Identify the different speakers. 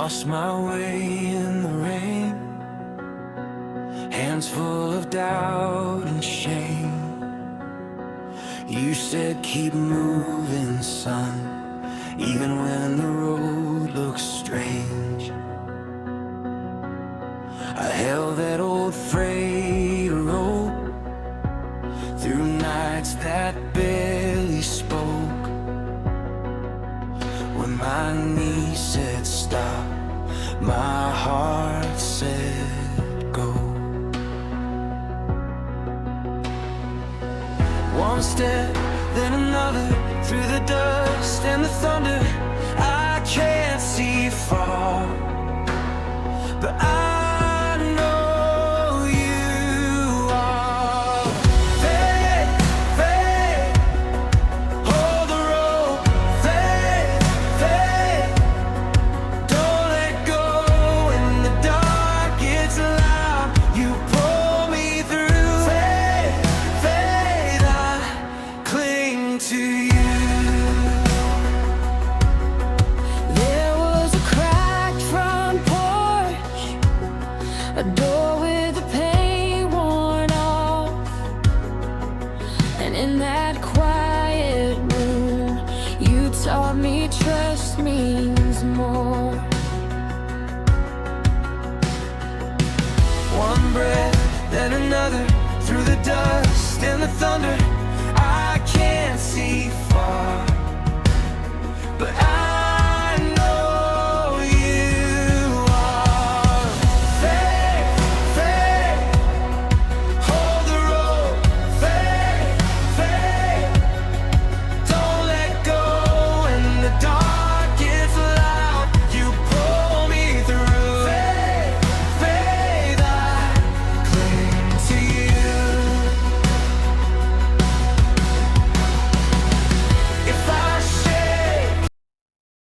Speaker 1: lost my way in the rain, hands full of doubt and shame. You said keep moving, son, even when the road looks strange. I held that old freight rope through nights that barely spoke. When my knees said stop, my heart said go. One step, then another, through the dust and the thunder. I can't see far, but I know you are. Faith, faith, hold the rope. Faith, faith, don't let go. When the dark gets loud, you pull me through. Faith, faith, I cling to you.
Speaker 2: A door with the paint worn off, and in that quiet room, you taught me trust means more.
Speaker 1: One breath, then another, through the dust and the thunder. I can't see far, but I